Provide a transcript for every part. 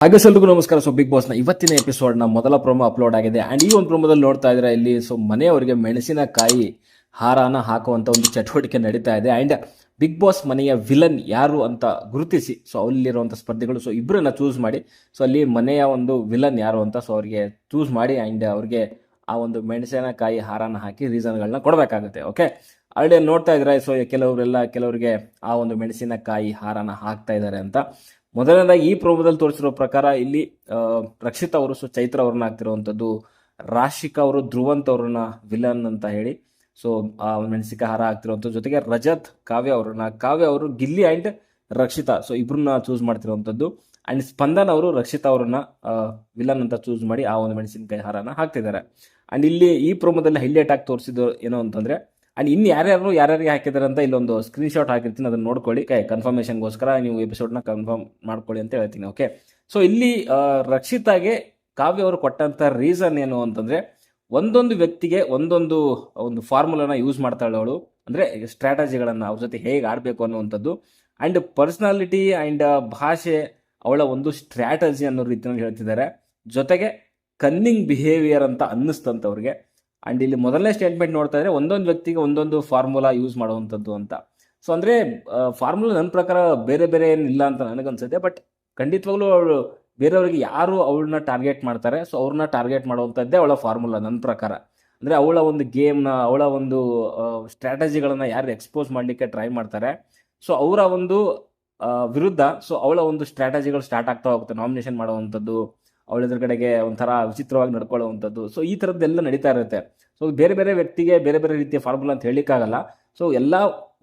ಹಾಗೆ ಎಲ್ರಿಗೂ ನಮಸ್ಕಾರ. ಸೊ ಬಿಗ್ ಬಾಸ್ ನ ಇವತ್ತಿನ ಎಪಿಸೋಡ್ ನ ಮೊದಲ ಪ್ರೊಮೋ ಅಪ್ಲೋಡ್ ಆಗಿದೆ ಅಂಡ್ ಈ ಒಂದು ಪ್ರೊಮೋದಲ್ಲಿ ನೋಡ್ತಾ ಇದ್ರೆ ಇಲ್ಲಿ ಸೊ ಮನೆಯವರಿಗೆ ಮೆಣಸಿನಕಾಯಿ ಹಾರಾನ ಹಾಕುವಂತ ಒಂದು ಚಟುವಟಿಕೆ ನಡೀತಾ ಇದೆ ಅಂಡ್ ಬಿಗ್ ಬಾಸ್ ಮನೆಯ ವಿಲನ್ ಯಾರು ಅಂತ ಗುರುತಿಸಿ ಸೊ ಅಲ್ಲಿರುವಂತ ಸ್ಪರ್ಧಿಗಳು ಸೊ ಇಬ್ಬರನ್ನ ಚೂಸ್ ಮಾಡಿ ಸೊ ಅಲ್ಲಿ ಮನೆಯ ಒಂದು ವಿಲನ್ ಯಾರು ಅಂತ ಸೊ ಅವರಿಗೆ ಚೂಸ್ ಮಾಡಿ ಅಂಡ್ ಅವ್ರಿಗೆ ಆ ಒಂದು ಮೆಣಸಿನಕಾಯಿ ಹಾರಾನ ಹಾಕಿ ರೀಸನ್ಗಳನ್ನ ಕೊಡಬೇಕಾಗುತ್ತೆ. ಓಕೆ, ಆಲ್ರೆಡಿ ನೋಡ್ತಾ ಇದ್ರೆ ಸೊ ಕೆಲವರಿಗೆ ಆ ಒಂದು ಮೆಣಸಿನಕಾಯಿ ಹಾರಾನ ಹಾಕ್ತಾ ಇದ್ದಾರೆ ಅಂತ. ಮೊದಲನೇದಾಗಿ ಈ ಪ್ರೋಮೋದಲ್ಲಿ ತೋರಿಸಿರೋ ಪ್ರಕಾರ ಇಲ್ಲಿ ರಕ್ಷಿತ್ ಅವರು ಸೊ ಚೈತ್ರ ಅವ್ರನ್ನ ಆಗ್ತಿರುವಂಥದ್ದು, ರಾಶಿಕಾ ಅವರು ಧ್ರುವಂತ್ ಅವ್ರನ್ನ ವಿಲನ್ ಅಂತ ಹೇಳಿ ಸೊ ಆ ಮೆಣಸಿಕ ಹಾರ ಆಗ್ತಿರುವಂಥದ್ದು, ಜೊತೆಗೆ ರಜತ್ ಕಾವ್ಯ ಅವರು ಗಿಲ್ಲಿ ಅಂಡ್ ರಕ್ಷಿತಾ ಸೊ ಇಬ್ರನ್ನ ಚೂಸ್ ಮಾಡ್ತಿರುವಂಥದ್ದು ಅಂಡ್ ಸ್ಪಂದನ್ ಅವರು ರಕ್ಷಿತಾ ಅವ್ರನ್ನ ವಿಲನ್ ಅಂತ ಚೂಸ್ ಮಾಡಿ ಆ ಒಂದು ಮೆಣಸಿನಕಾಯಿ ಹಾರನ ಹಾಕ್ತಿದ್ದಾರೆ. ಅಂಡ್ ಇಲ್ಲಿ ಈ ಪ್ರೋಮೋದಲ್ಲಿ ಹೈಲೈಟ್ ಆಗಿ ತೋರಿಸಿದ್ದು ಏನೋ ಅಂತಂದ್ರೆ ಅಂಡ್ ಇನ್ನು ಯಾರ್ಯಾರಿಗೆ ಹಾಕಿದ್ದಾರೆ ಅಂತ ಇಲ್ಲೊಂದು ಸ್ಕ್ರೀನ್ ಶಾಟ್ ಹಾಕಿರ್ತೀನಿ, ಅದನ್ನ ನೋಡ್ಕೊಳ್ಳಿ. ಕನ್ಫರ್ಮೇಷನ್ಗೋಸ್ಕರ ನೀವು ಎಪಿಸೋಡ್ನ ಕನ್ಫರ್ಮ್ ಮಾಡ್ಕೊಳ್ಳಿ ಅಂತ ಹೇಳ್ತೀನಿ. ಓಕೆ, ಸೊ ಇಲ್ಲಿ ರಕ್ಷಿತಾಗೆ ಕಾವ್ಯ ಅವರು ಕೊಟ್ಟಂತ ರೀಸನ್ ಏನು ಅಂತಂದ್ರೆ ಒಂದೊಂದು ವ್ಯಕ್ತಿಗೆ ಒಂದೊಂದು ಫಾರ್ಮುಲಾನ ಯೂಸ್ ಮಾಡ್ತಾಳೆ ಅವಳು, ಅಂದ್ರೆ ಸ್ಟ್ರಾಟಜಿಗಳನ್ನ ಅವ್ರ ಜೊತೆ ಹೇಗೆ ಆಡಬೇಕು ಅನ್ನುವಂಥದ್ದು ಅಂಡ್ ಪರ್ಸನಾಲಿಟಿ ಅಂಡ್ ಭಾಷೆ ಅವಳ ಒಂದು ಸ್ಟ್ರಾಟಜಿ ಅನ್ನೋ ರೀತಿಯಲ್ಲಿ ಹೇಳ್ತಿದ್ದಾರೆ. ಜೊತೆಗೆ ಕನ್ನಿಂಗ್ ಬಿಹೇವಿಯರ್ ಅಂತ ಅನ್ನಿಸ್ತಂತ ಅವ್ರಿಗೆ. ಅಂಡ್ ಇಲ್ಲಿ ಮೊದಲನೇ ಸ್ಟೇಟ್ಮೆಂಟ್ ನೋಡ್ತಾ ಇದ್ರೆ ಒಂದೊಂದು ವ್ಯಕ್ತಿಗೆ ಒಂದೊಂದು ಫಾರ್ಮುಲಾ ಯೂಸ್ ಮಾಡುವಂಥದ್ದು ಅಂತ. ಸೊ ಅಂದ್ರೆ ಫಾರ್ಮುಲಾ ನನ್ನ ಪ್ರಕಾರ ಬೇರೆ ಬೇರೆ ಏನಿಲ್ಲ ಅಂತ ನನಗನ್ಸುತ್ತೆ. ಬಟ್ ಖಂಡಿತವಾಗ್ಲೂ ಅವಳು ಬೇರೆಯವ್ರಿಗೆ ಯಾರು ಅವಳನ್ನ ಟಾರ್ಗೆಟ್ ಮಾಡ್ತಾರೆ ಸೊ ಅವ್ರನ್ನ ಟಾರ್ಗೆಟ್ ಮಾಡುವಂಥದ್ದೇ ಅವಳ ಫಾರ್ಮುಲಾ ನನ್ನ ಪ್ರಕಾರ. ಅಂದ್ರೆ ಅವಳ ಒಂದು ಗೇಮ್ನ, ಅವಳ ಒಂದು ಸ್ಟ್ರಾಟಜಿಗಳನ್ನ ಯಾರು ಎಕ್ಸ್ಪೋಸ್ ಮಾಡಲಿಕ್ಕೆ ಟ್ರೈ ಮಾಡ್ತಾರೆ ಸೊ ಅವರ ಒಂದು ವಿರುದ್ಧ ಸೊ ಅವಳ ಒಂದು ಸ್ಟ್ರಾಟಜಿಗಳು ಸ್ಟಾರ್ಟ್ ಆಗ್ತಾ ಹೋಗುತ್ತೆ. ನಾಮಿನೇಷನ್ ಮಾಡುವಂಥದ್ದು, ಅವಳ ಎದುರುಗಡೆಗೆ ಒಂಥರ ವಿಚಿತ್ರವಾಗಿ ನಡ್ಕೊಳ್ಳುವಂಥದ್ದು, ಸೊ ಈ ಥರದ್ದೆಲ್ಲ ನಡೀತಾ ಇರುತ್ತೆ. ಸೊ ಬೇರೆ ಬೇರೆ ವ್ಯಕ್ತಿಗೆ ಬೇರೆ ಬೇರೆ ರೀತಿಯ ಫಾರ್ಮುಲಾ ಅಂತ ಹೇಳಿಕ್ಕಾಗಲ್ಲ. ಸೊ ಎಲ್ಲ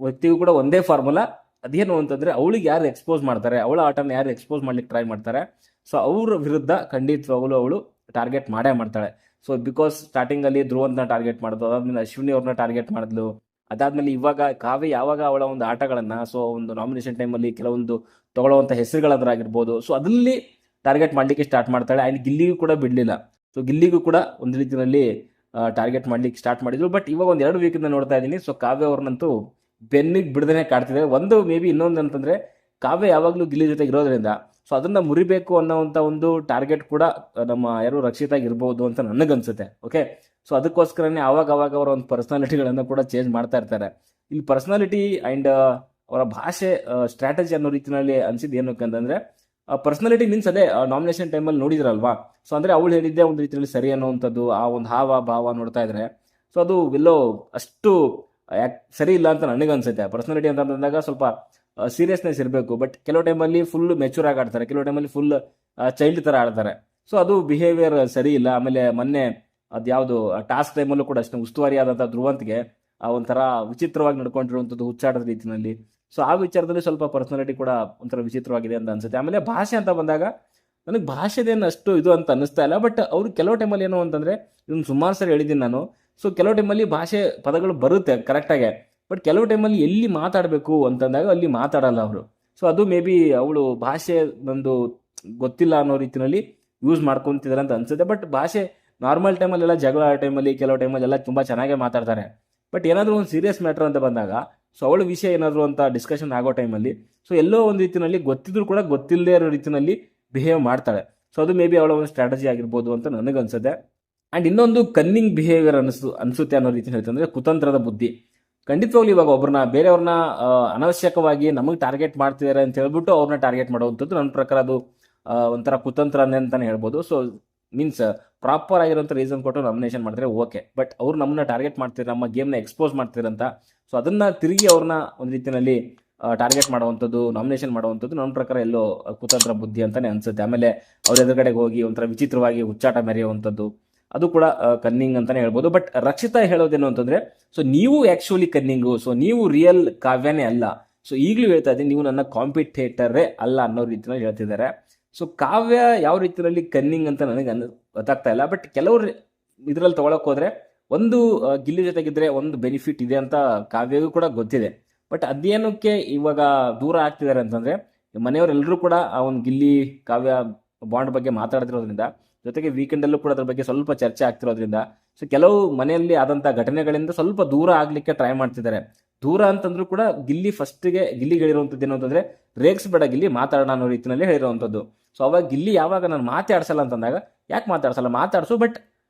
ವ್ಯಕ್ತಿಗೂ ಕೂಡ ಒಂದೇ ಫಾರ್ಮುಲಾ. ಅದೇನು ಅಂತಂದ್ರೆ ಅವಳಿಗೆ ಯಾರು ಎಕ್ಸ್ಪೋಸ್ ಮಾಡ್ತಾರೆ, ಅವಳ ಆಟನ ಯಾರು ಎಕ್ಸ್ಪೋಸ್ ಮಾಡ್ಲಿಕ್ಕೆ ಟ್ರೈ ಮಾಡ್ತಾರೆ ಸೊ ಅವ್ರ ವಿರುದ್ಧ ಖಂಡಿತವಾಗಲೂ ಅವಳು ಟಾರ್ಗೆಟ್ ಮಾಡೇ ಮಾಡ್ತಾಳೆ. ಸೊ ಬಿಕಾಸ್ ಸ್ಟಾರ್ಟಿಂಗ್ ಅಲ್ಲಿ ಧ್ರುವಂತನ ಟಾರ್ಗೆಟ್ ಮಾಡಿದ್ಲು, ಅದಾದ್ಮೇಲೆ ಅಶ್ವಿನಿ ಅವ್ರನ್ನ ಟಾರ್ಗೆಟ್ ಮಾಡಿದ್ಲು, ಅದಾದ್ಮೇಲೆ ಇವಾಗ ಕಾವ್ಯ ಯಾವಾಗ ಅವಳ ಒಂದು ಆಟಗಳನ್ನ ಸೊ ಒಂದು ನಾಮಿನೇಷನ್ ಟೈಮಲ್ಲಿ ಕೆಲವೊಂದು ತಗೊಳ್ಳುವಂಥ ಹೆಸರುಗಳಾಗಿರ್ಬೋದು ಸೊ ಅದಲ್ಲಿ ಟಾರ್ಗೆಟ್ ಮಾಡ್ಲಿಕ್ಕೆ ಸ್ಟಾರ್ಟ್ ಮಾಡ್ತಾಳೆ. ಆ್ಯಂಡ್ ಗಿಲ್ಲಿಗೂ ಕೂಡ ಬಿಡಲಿಲ್ಲ. ಸೊ ಗಿಲ್ಲಿಗೂ ಕೂಡ ಒಂದು ರೀತಿಯಲ್ಲಿ ಟಾರ್ಗೆಟ್ ಮಾಡ್ಲಿಕ್ಕೆ ಸ್ಟಾರ್ಟ್ ಮಾಡಿದ್ರು. ಬಟ್ ಇವಾಗ ಒಂದು 2 ವೀಕಿಂದ ನೋಡ್ತಾ ಇದ್ದೀನಿ ಸೊ ಕಾವ್ಯ ಅವ್ರನ್ನಂತೂ ಬೆನ್ನಿಗೆ ಬಿಡದೇ ಕಾಡ್ತಿದ್ದಾರೆ. ಒಂದು ಮೇ ಬಿ ಇನ್ನೊಂದು ಅಂತಂದ್ರೆ ಕಾವ್ಯ ಯಾವಾಗಲೂ ಗಿಲ್ಲಿ ಜೊತೆಗೆ ಇರೋದ್ರಿಂದ ಸೊ ಅದನ್ನ ಮುರಿಬೇಕು ಅನ್ನೋವಂಥ ಒಂದು ಟಾರ್ಗೆಟ್ ಕೂಡ ನಮ್ಮ ಯಾರು ರಕ್ಷಿತಾಗಿ ಇರ್ಬೋದು ಅಂತ ನನಗನ್ಸುತ್ತೆ. ಓಕೆ, ಸೊ ಅದಕ್ಕೋಸ್ಕರನೇ ಅವಾಗ ಅವರ ಒಂದು ಪರ್ಸನಾಲಿಟಿಗಳನ್ನು ಕೂಡ ಚೇಂಜ್ ಮಾಡ್ತಾ ಇರ್ತಾರೆ. ಇಲ್ಲಿ ಪರ್ಸನಾಲಿಟಿ ಆ್ಯಂಡ್ ಅವರ ಭಾಷೆ ಸ್ಟ್ರಾಟಜಿ ಅನ್ನೋ ರೀತಿಯಲ್ಲಿ ಅನ್ಸಿದ್ದು ಏನಕ್ಕೆ ಅಂತಂದ್ರೆ ಪರ್ಸನಾಲಿಟಿ ಮೀನ್ಸ್ ಅದೇ ನಾಮಿನೇಷನ್ ಟೈಮಲ್ಲಿ ನೋಡಿದ್ರಲ್ವಾ ಸೊ ಅಂದ್ರೆ ಅವಳು ಹೇಳಿದ್ದೆ ಒಂದು ರೀತಿಯಲ್ಲಿ ಸರಿ ಅನ್ನೋವಂಥದ್ದು, ಆ ಒಂದು ಹಾವ ಭಾವ ನೋಡ್ತಾ ಇದ್ರೆ ಸೊ ಅದು ಎಲ್ಲೋ ಅಷ್ಟು ಸರಿ ಇಲ್ಲ ಅಂತ ನನಗನ್ಸುತ್ತೆ. ಪರ್ಸನಾಲಿಟಿ ಅಂತ ಅಂದಾಗ ಸ್ವಲ್ಪ ಸೀರಿಯಸ್ನೆಸ್ ಇರಬೇಕು. ಬಟ್ ಕೆಲವು ಟೈಮಲ್ಲಿ ಫುಲ್ ಮೆಚೂರ್ ಆಗಿ ಆಡ್ತಾರೆ, ಕೆಲವು ಟೈಮಲ್ಲಿ ಫುಲ್ ಚೈಲ್ಡ್ ಥರ ಆಡ್ತಾರೆ. ಸೊ ಅದು ಬಿಹೇವಿಯರ್ ಸರಿ ಇಲ್ಲ. ಆಮೇಲೆ ಮೊನ್ನೆ ಅದ್ಯಾವುದು ಟಾಸ್ಕ್ ಟೈಮಲ್ಲೂ ಕೂಡ ಅಷ್ಟೇ ಉಸ್ತುವಾರಿ ಆದಂಥ ಧ್ರುವಂತ್ಗೆ ಒಂಥರ ವಿಚಿತ್ರವಾಗಿ ನಡ್ಕೊಂಡಿರುವಂಥದ್ದು ಹುಚ್ಚಾಟದ ರೀತಿಯಲ್ಲಿ. ಸೊ ಆ ವಿಚಾರದಲ್ಲಿ ಸ್ವಲ್ಪ ಪರ್ಸನಾಲಿಟಿ ಕೂಡ ಒಂಥರ ವಿಚಿತ್ರವಾಗಿದೆ ಅಂತ ಅನ್ಸುತ್ತೆ. ಆಮೇಲೆ ಭಾಷೆ ಅಂತ ಬಂದಾಗ ನನಗೆ ಭಾಷೆದೇನು ಅಷ್ಟು ಇದು ಅಂತ ಅನ್ನಿಸ್ತಾ ಇಲ್ಲ. ಬಟ್ ಅವ್ರು ಕೆಲವು ಟೈಮಲ್ಲಿ ಏನು ಅಂತಂದರೆ ಇದನ್ನು ಸುಮಾರು ಸರಿ ಹೇಳಿದ್ದೀನಿ ನಾನು. ಸೊ ಕೆಲವು ಟೈಮಲ್ಲಿ ಭಾಷೆ ಪದಗಳು ಬರುತ್ತೆ ಕರೆಕ್ಟಾಗೆ, ಬಟ್ ಕೆಲವು ಟೈಮಲ್ಲಿ ಎಲ್ಲಿ ಮಾತಾಡಬೇಕು ಅಂತಂದಾಗ ಅಲ್ಲಿ ಮಾತಾಡಲ್ಲ ಅವರು. ಸೊ ಅದು ಮೇ ಬಿ ಅವಳು ಭಾಷೆ ನಂದು ಗೊತ್ತಿಲ್ಲ ಅನ್ನೋ ರೀತಿಯಲ್ಲಿ ಯೂಸ್ ಮಾಡ್ಕೊತಿದ್ದಾರೆ ಅಂತ ಅನ್ಸುತ್ತೆ. ಬಟ್ ಭಾಷೆ ನಾರ್ಮಲ್ ಟೈಮಲ್ಲೆಲ್ಲ ಜಗಳ ಟೈಮಲ್ಲಿ ಕೆಲವು ಟೈಮಲ್ಲೆಲ್ಲ ತುಂಬ ಚೆನ್ನಾಗೇ ಮಾತಾಡ್ತಾರೆ. ಬಟ್ ಏನಾದರೂ ಒಂದು ಸೀರಿಯಸ್ ಮ್ಯಾಟ್ರ್ ಅಂತ ಬಂದಾಗ ಸೊ ಅವಳ ವಿಷಯ ಏನಾದರೂ ಅಂತ ಡಿಸ್ಕಷನ್ ಆಗೋ ಟೈಮಲ್ಲಿ ಸೊ ಎಲ್ಲೋ ಒಂದು ರೀತಿಯಲ್ಲಿ ಗೊತ್ತಿದ್ರು ಕೂಡ ಗೊತ್ತಿಲ್ಲದೆ ಇರೋ ರೀತಿಯಲ್ಲಿ ಬಿಹೇವ್ ಮಾಡ್ತಾಳೆ. ಸೊ ಅದು ಮೇ ಬಿ ಅವಳ ಒಂದು ಸ್ಟ್ರಾಟಜಿ ಆಗಿರ್ಬೋದು ಅಂತ ನನಗನ್ಸುತ್ತೆ. ಆ್ಯಂಡ್ ಇನ್ನೊಂದು ಕನ್ನಿಂಗ್ ಬಿಹೇವಿಯರ್ ಅನಿಸುತ್ತೆ ಅನ್ನೋ ರೀತಿ ಹೇಳ್ತಂದ್ರೆ ಕುತಂತ್ರದ ಬುದ್ಧಿ. ಖಂಡಿತವಾಗ್ಲೂ ಇವಾಗ ಬೇರೆಯವ್ರನ್ನ ಅನವಶ್ಯಕವಾಗಿ ನಮಗೆ ಟಾರ್ಗೆಟ್ ಮಾಡ್ತಿದ್ದಾರೆ ಅಂತ ಹೇಳ್ಬಿಟ್ಟು ಅವ್ರನ್ನ ಟಾರ್ಗೆಟ್ ಮಾಡುವಂಥದ್ದು ನನ್ನ ಪ್ರಕಾರ ಅದು ಒಂಥರ ಕುತಂತ್ರ ಅಂತಾನೆ ಹೇಳ್ಬೋದು. ಸೊ ಮೀನ್ಸ್ ಪ್ರಾಪರ್ ಆಗಿರೋಂಥ ರೀಸನ್ ಕೊಟ್ಟು ನಾಮಿನೇಷನ್ ಮಾಡಿದ್ರೆ ಓಕೆ, ಬಟ್ ಅವ್ರು ನಮ್ಮನ್ನ ಟಾರ್ಗೆಟ್ ಮಾಡ್ತಿದ್ದಾರೆ, ನಮ್ಮ ಗೇಮ್ನ ಎಕ್ಸ್ಪೋಸ್ ಮಾಡ್ತಿರಂತ ಸೊ ಅದನ್ನ ತಿರುಗಿ ಅವ್ರನ್ನ ಒಂದು ರೀತಿಯಲ್ಲಿ ಟಾರ್ಗೆಟ್ ಮಾಡುವಂಥದ್ದು, ನಾಮಿನೇಷನ್ ಮಾಡುವಂಥದ್ದು ನನ್ನ ಪ್ರಕಾರ ಎಲ್ಲೋ ಕುತಂತ್ರ ಬುದ್ಧಿ ಅಂತಾನೆ ಅನ್ಸುತ್ತೆ. ಆಮೇಲೆ ಅವ್ರ ಎದುರುಗಡೆಗೆ ಹೋಗಿ ಒಂಥರ ವಿಚಿತ್ರವಾಗಿ ಹುಚ್ಚಾಟ ಮೆರೆಯುವಂಥದ್ದು ಅದು ಕೂಡ ಕನ್ನಿಂಗ್ ಅಂತಾನೆ ಹೇಳ್ಬೋದು. ಬಟ್ ರಕ್ಷಿತಾ ಹೇಳೋದೇನು ಅಂತಂದ್ರೆ ಸೊ ನೀವು ಆಕ್ಚುಲಿ ಕನ್ನಿಂಗು, ಸೊ ನೀವು ರಿಯಲ್ ಕಾವ್ಯನೇ ಅಲ್ಲ. ಸೊ ಈಗಲೂ ಹೇಳ್ತಾ ಇದ್ದೀನಿ, ನೀವು ನನ್ನ ಕಾಂಪಿಟೇಟರೇ ಅಲ್ಲ ಅನ್ನೋ ರೀತಿಯಲ್ಲಿ ಹೇಳ್ತಿದ್ದಾರೆ. ಸೊ ಕಾವ್ಯ ಯಾವ ರೀತಿಯಲ್ಲಿ ಕನ್ನಿಂಗ್ ಅಂತ ನನಗೆ ಗೊತ್ತಾಗ್ತಾ ಇಲ್ಲ. ಬಟ್ ಕೆಲವರು ಇದರಲ್ಲಿ ತಗೊಳಕ್ ಹೋದ್ರೆ ಒಂದು ಗಿಲ್ಲಿ ಜೊತೆಗಿದ್ರೆ ಒಂದು ಬೆನಿಫಿಟ್ ಇದೆ ಅಂತ ಕಾವ್ಯಗೂ ಕೂಡ ಗೊತ್ತಿದೆ. ಬಟ್ ಅದೇನಕ್ಕೆ ಇವಾಗ ದೂರ ಆಗ್ತಿದ್ದಾರೆ ಅಂತಂದ್ರೆ ಮನೆಯವರೆಲ್ಲರೂ ಕೂಡ ಆ ಒಂದು ಗಿಲ್ಲಿ ಕಾವ್ಯ ಬಾಂಡ್ ಬಗ್ಗೆ ಮಾತಾಡ್ತಿರೋದ್ರಿಂದ, ಜೊತೆಗೆ ವೀಕೆಂಡಲ್ಲೂ ಕೂಡ ಅದ್ರ ಬಗ್ಗೆ ಸ್ವಲ್ಪ ಚರ್ಚೆ ಆಗ್ತಿರೋದ್ರಿಂದ ಸೊ ಕೆಲವು ಮನೆಯಲ್ಲಿ ಆದಂಥ ಘಟನೆಗಳಿಂದ ಸ್ವಲ್ಪ ದೂರ ಆಗ್ಲಿಕ್ಕೆ ಟ್ರೈ ಮಾಡ್ತಿದ್ದಾರೆ. ದೂರ ಅಂತಂದ್ರೂ ಕೂಡ ಗಿಲ್ಲಿಗೆ ಹೇಳಿರುವಂಥದ್ದು ಏನು ಅಂತಂದ್ರೆ ರೇಗ್ಸ್ ಬೇಡ ಗಿಲ್ಲಿ ಮಾತಾಡೋಣ ಅನ್ನೋ ರೀತಿಯಲ್ಲಿ ಹೇಳಿರುವಂಥದ್ದು. ಸೊ ಅವಾಗ ಗಿಲ್ಲಿ ಯಾವಾಗ ನಾನು ಮಾತಾಡ್ಸಲ್ಲ ಅಂತಂದಾಗ ಯಾಕೆ ಮಾತಾಡ್ಸು ಬಟ್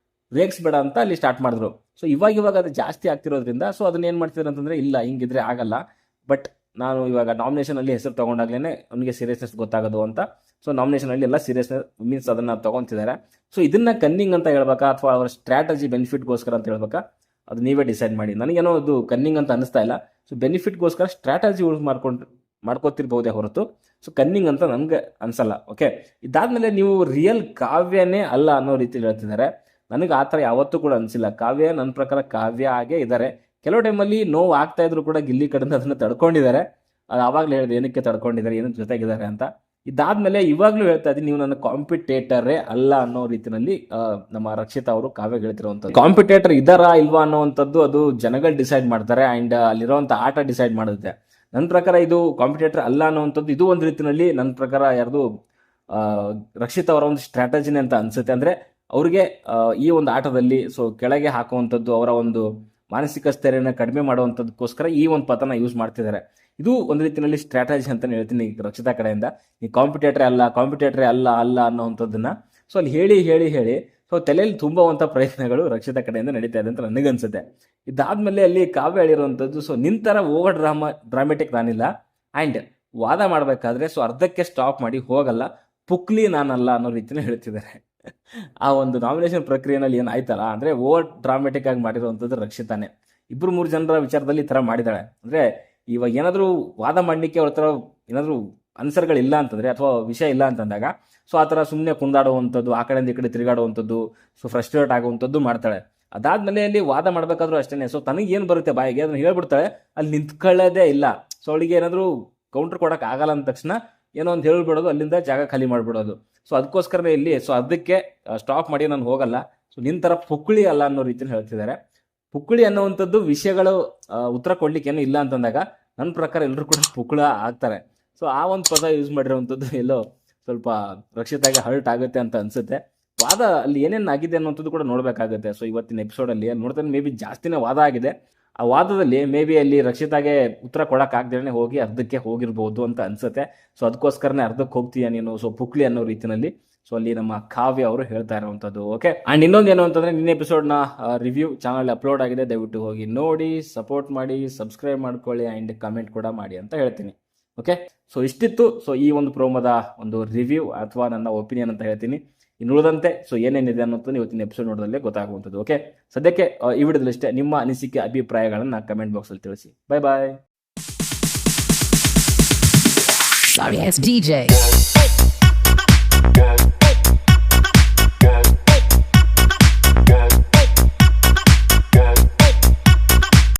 ರೇಗಿಸ್ಬೇಡ ಅಂತ ಅಲ್ಲಿ ಸ್ಟಾರ್ಟ್ ಮಾಡಿದ್ರು. ಸೊ ಇವಾಗ ಅದು ಜಾಸ್ತಿ ಆಗ್ತಿರೋದ್ರಿಂದ ಸೊ ಅದನ್ನ ಏನು ಮಾಡ್ತಿದ್ರು ಅಂತಂದರೆ, ಇಲ್ಲ ಹಿಂಗಿದ್ರೆ ಆಗಲ್ಲ, ಬಟ್ ನಾನು ಇವಾಗ ನಾಮಿನೇಷನಲ್ಲಿ ಹೆಸರು ತೊಗೊಂಡಾಗ್ಲೇ ಅವನಿಗೆ ಸೀರಿಯಸ್ನೆಸ್ ಗೊತ್ತಾಗೋದು ಅಂತ. ಸೊ ನಾಮಿನೇಷನಲ್ಲಿ ಎಲ್ಲ ಸೀರಿಯಸ್ನೆಸ್ ಮೀನ್ಸ್ ಅದನ್ನು ತೊಗೊತಿದ್ದಾರೆ. ಸೊ ಇದನ್ನು ಕನ್ನಿಂಗ್ ಅಂತ ಹೇಳ್ಬೇಕಾ ಅಥವಾ ಅವರ ಸ್ಟ್ರಾಟಜಿ ಬೆನಿಫಿಟ್ಗೋಸ್ಕರ ಅಂತ ಹೇಳ್ಬೇಕಾ, ಅದು ನೀವೇ ಡಿಸೈಡ್ ಮಾಡಿ. ನನಗೇನೋ ಅದು ಕನ್ನಿಂಗ್ ಅಂತ ಅನಿಸ್ತಾ ಇಲ್ಲ. ಸೊ ಬೆನಿಫಿಟ್ಗೋಸ್ಕರ ಸ್ಟ್ರಾಟಜಿ ಯೂಸ್ ಮಾಡ್ಕೋತಿರ್ಬೋದೇ ಹೊರತು ಸೊ ಕನ್ನಿಂಗ್ ಅಂತ ನನಗೆ ಅನಿಸಲ್ಲ. ಓಕೆ, ಇದಾದಮೇಲೆ ನೀವು ರಿಯಲ್ ಕಾವ್ಯನೇ ಅಲ್ಲ ಅನ್ನೋ ರೀತಿಲಿ ಹೇಳ್ತಿದ್ದಾರೆ. ನನಗೆ ಆ ಥರ ಯಾವತ್ತೂ ಕೂಡ ಅನಿಸಿಲ್ಲ. ಕಾವ್ಯ ನನ್ನ ಪ್ರಕಾರ ಕಾವ್ಯ ಆಗೇ ಇದ್ದಾರೆ. ಕೆಲವು ಟೈಮಲ್ಲಿ ನೋವು ಆಗ್ತಾ ಇದ್ರು ಕೂಡ ಗಿಲ್ಲಿ ಕಡೆಯಿಂದ ಅದನ್ನು ತಡ್ಕೊಂಡಿದ್ದಾರೆ. ಅದು ಆವಾಗಲೇ ಹೇಳಿದೆ ಏನಕ್ಕೆ ತಡ್ಕೊಂಡಿದ್ದಾರೆ, ಏನಕ್ಕೆ ಜೊತೆಗಿದ್ದಾರೆ ಅಂತ. ಇದಾದಮೇಲೆ ಇವಾಗಲೂ ಹೇಳ್ತಾ ಇದ್ದೀನಿ, ನೀವು ನನ್ನ ಕಾಂಪಿಟೇಟರೇ ಅಲ್ಲ ಅನ್ನೋ ರೀತಿಯಲ್ಲಿ ನಮ್ಮ ರಕ್ಷಿತಾ ಅವರು ಕಾವ್ಯ ಹೇಳ್ತಿರುವಂಥದ್ದು. ಕಾಂಪಿಟೇಟರ್ ಇದ್ದಾರಾ ಇಲ್ವಾ ಅನ್ನೋವಂಥದ್ದು ಅದು ಜನಗಳು ಡಿಸೈಡ್ ಮಾಡ್ತಾರೆ ಆ್ಯಂಡ್ ಅಲ್ಲಿರೋವಂಥ ಆಟ ಡಿಸೈಡ್ ಮಾಡುತ್ತೆ. ನನ್ನ ಪ್ರಕಾರ ಇದು ಕಾಂಪಿಟೇಟರ್ ಅಲ್ಲ ಅನ್ನೋವಂಥದ್ದು ಇದು ಒಂದು ರೀತಿಯಲ್ಲಿ ನನ್ನ ಪ್ರಕಾರ ಯಾರ್ದು ರಕ್ಷಿತಾ ಅವರ ಒಂದು ಸ್ಟ್ರಾಟಜಿನೇ ಅಂತ ಅನಿಸುತ್ತೆ. ಅಂದರೆ ಅವ್ರಿಗೆ ಈ ಒಂದು ಆಟದಲ್ಲಿ ಸೊ ಕೆಳಗೆ ಹಾಕುವಂಥದ್ದು, ಅವರ ಒಂದು ಮಾನಸಿಕ ಸ್ಥೈರ್ಯನ ಕಡಿಮೆ ಮಾಡುವಂಥದ್ದಕ್ಕೋಸ್ಕರ ಈ ಒಂದು ಪದನ ಯೂಸ್ ಮಾಡ್ತಿದ್ದಾರೆ. ಇದು ಒಂದು ರೀತಿಯಲ್ಲಿ ಸ್ಟ್ರಾಟಜಿ ಅಂತಲೇ ಹೇಳ್ತೀನಿ ರಕ್ಷಿತಾ ಕಡೆಯಿಂದ. ಈ ಕಾಂಪಿಟೇಟರೇ ಅಲ್ಲ ಅನ್ನೋವಂಥದ್ದನ್ನು ಸೊ ಅಲ್ಲಿ ಹೇಳಿ ಸೊ ತಲೆಯಲ್ಲಿ ತುಂಬುವಂಥ ಪ್ರಯತ್ನಗಳು ರಕ್ಷಿತಾ ಕಡೆಯಿಂದ ನಡೀತಾ ಇದೆ ಅಂತ ನನಗನ್ಸುತ್ತೆ. ಇದಾದಮೇಲೆ ಅಲ್ಲಿ ಕಾವ್ಯ ಹೇಳಿರುವಂಥದ್ದು, ಸೊ ನಿಂತರ ಓವರ್ ಡ್ರಾಮೆಟಿಕ್ ನಾನಿಲ್ಲ ಆ್ಯಂಡ್ ವಾದ ಮಾಡಬೇಕಾದ್ರೆ ಸೊ ಅರ್ಧಕ್ಕೆ ಸ್ಟಾಪ್ ಮಾಡಿ ಹೋಗಲ್ಲ, ಪುಕ್ಲಿ ನಾನಲ್ಲ ಅನ್ನೋ ರೀತಿಯಲ್ಲಿ ಹೇಳ್ತಿದ್ದಾರೆ. ಆ ಒಂದು ನಾಮಿನೇಷನ್ ಪ್ರಕ್ರಿಯೆನಲ್ಲಿ ಏನು ಆಯ್ತಲ್ಲ, ಅಂದರೆ ಓವರ್ ಡ್ರಾಮೆಟಿಕ್ ಆಗಿ ಮಾಡಿರುವಂಥದ್ದು ರಕ್ಷಿತಾನೆ. 2-3 ಜನರ ವಿಚಾರದಲ್ಲಿ ಈ ಥರ ಮಾಡಿದ್ದಾಳೆ. ಅಂದರೆ ಇವಾಗ ಏನಾದರೂ ವಾದ ಮಾಡಲಿಕ್ಕೆ ಅವ್ರ ಥರ ಏನಾದರೂ ಆನ್ಸರ್ಗಳಿಲ್ಲ ಅಂತಂದರೆ ಅಥವಾ ವಿಷಯ ಇಲ್ಲ ಅಂತಂದಾಗ ಸೊ ಆ ಥರ ಸುಮ್ಮನೆ ಕುಂದಾಡುವಂಥದ್ದು, ಆ ಕಡೆಯಿಂದ ಈ ಕಡೆ ತಿರುಗಾಡುವಂಥದ್ದು, ಸೊ ಫ್ರಸ್ಟ್ರೇಟ್ ಆಗುವಂಥದ್ದು ಮಾಡ್ತಾಳೆ. ಅದಾದಮೇಲೆ ಅಲ್ಲಿ ವಾದ ಮಾಡಬೇಕಾದ್ರೂ ಅಷ್ಟೇ. ಸೊ ತನಗೇನು ಬರುತ್ತೆ ಬಾಯಿಗೆ ಅದನ್ನು ಹೇಳ್ಬಿಡ್ತಾಳೆ, ಅಲ್ಲಿ ನಿಂತ್ಕೊಳ್ಳೋದೇ ಇಲ್ಲ. ಸೊ ಅವಳಿಗೆ ಏನಾದರೂ ಕೌಂಟ್ರ್ ಕೊಡೋಕೆ ಆಗಲ್ಲ ಅಂದ ತಕ್ಷಣ ಏನೋ ಒಂದು ಹೇಳ್ಬಿಡೋದು, ಅಲ್ಲಿಂದ ಜಾಗ ಖಾಲಿ ಮಾಡಿಬಿಡೋದು. ಸೊ ಅದಕ್ಕೋಸ್ಕರನೇ ಇಲ್ಲಿ ಸೊ ಅದಕ್ಕೆ ಸ್ಟಾಪ್ ಮಾಡಿ ನಾನು ಹೋಗಲ್ಲ, ಸೊ ನಿನ್ನ ಥರ ಪುಕ್ಳಿ ಅಲ್ಲ ಅನ್ನೋ ರೀತಿಯಲ್ಲಿ ಹೇಳ್ತಿದ್ದಾರೆ. ಪುಕ್ಳಿ ಅನ್ನೋವಂಥದ್ದು ವಿಷಯಗಳು ಉತ್ತರ ಕೊಡ್ಲಿಕ್ಕೆ ಏನೂ ಇಲ್ಲ ಅಂತಂದಾಗ ನನ್ನ ಪ್ರಕಾರ ಎಲ್ಲರೂ ಕೂಡ ಪುಕ್ಳ ಆಗ್ತಾರೆ. ಸೊ ಆ ಒಂದು ಪದ ಯೂಸ್ ಮಾಡಿರೋವಂಥದ್ದು ಎಲ್ಲೋ ಸ್ವಲ್ಪ ರಕ್ಷಿತಾಗೆ ಹರ್ಟ್ ಆಗುತ್ತೆ ಅಂತ ಅನಿಸುತ್ತೆ. ವಾದ ಅಲ್ಲಿ ಏನೇನು ಆಗಿದೆ ಅನ್ನೋಂಥದ್ದು ಕೂಡ ನೋಡಬೇಕಾಗುತ್ತೆ. ಸೊ ಇವತ್ತಿನ ಎಪಿಸೋಡಲ್ಲಿ ನೋಡ್ತಾನೆ ಮೇ ಬಿ ಜಾಸ್ತಿನೇ ವಾದ ಆಗಿದೆ. ಆ ವಾದದಲ್ಲಿ ಮೇ ಬಿ ಅಲ್ಲಿ ರಕ್ಷಿತಾಗೆ ಉತ್ತರ ಕೊಡೋಕ್ಕಾಗ್ದೇ ಹೋಗಿ ಅರ್ಧಕ್ಕೆ ಹೋಗಿರ್ಬೋದು ಅಂತ ಅನಿಸುತ್ತೆ. ಸೊ ಅದಕ್ಕೋಸ್ಕರನೇ ಅರ್ಧಕ್ಕೆ ಹೋಗ್ತೀಯ ನೀನು, ಸೊ ಪುಕ್ಲಿ ಅನ್ನೋ ರೀತಿಯಲ್ಲಿ ಸೊ ಅಲ್ಲಿ ನಮ್ಮ ಕಾವ್ಯ ಅವರು ಹೇಳ್ತಾ ಇರುವಂಥದ್ದು. ಓಕೆ, ಆ್ಯಂಡ್ ಇನ್ನೊಂದು ಏನು ಅಂತಂದರೆ ನಿನ್ನ ಎಪಿಸೋಡ್ನ ರಿವ್ಯೂ ಚಾನಲ್ ಅಪ್ಲೋಡ್ ಆಗಿದೆ, ದಯವಿಟ್ಟು ಹೋಗಿ ನೋಡಿ, ಸಪೋರ್ಟ್ ಮಾಡಿ, ಸಬ್ಸ್ಕ್ರೈಬ್ ಮಾಡ್ಕೊಳ್ಳಿ ಆ್ಯಂಡ್ ಕಮೆಂಟ್ ಕೂಡ ಮಾಡಿ ಅಂತ ಹೇಳ್ತೀನಿ. ಓಕೆ, ಸೊ ಇಷ್ಟಿತ್ತು ಸೊ ಈ ಒಂದು ಪ್ರೋಮೋದ ಒಂದು ರಿವ್ಯೂ ಅಥವಾ ನನ್ನ ಒಪಿನಿಯನ್ ಅಂತ ಹೇಳ್ತೀನಿ. ಇನ್ನು ಉಳಿದಂತೆ ಸೊ ಏನೇನಿದೆ ಅನ್ನೋದು ಇವತ್ತಿನ ಎಪಿಸೋಡ್ ನೋಡೋದಲ್ಲೇ ಗೊತ್ತಾಗುವಂಥದ್ದು. ಓಕೆ, ಸದ್ಯಕ್ಕೆ ಈ ವಿಡಿಯೋದಲ್ಲಿ ಇಷ್ಟೇ. ನಿಮ್ಮ ಅನಿಸಿಕೆ ಅಭಿಪ್ರಾಯಗಳನ್ನು ಕಮೆಂಟ್ ಬಾಕ್ಸಲ್ಲಿ ತಿಳಿಸಿ. ಬಾಯ್. Sorry, it's DJ.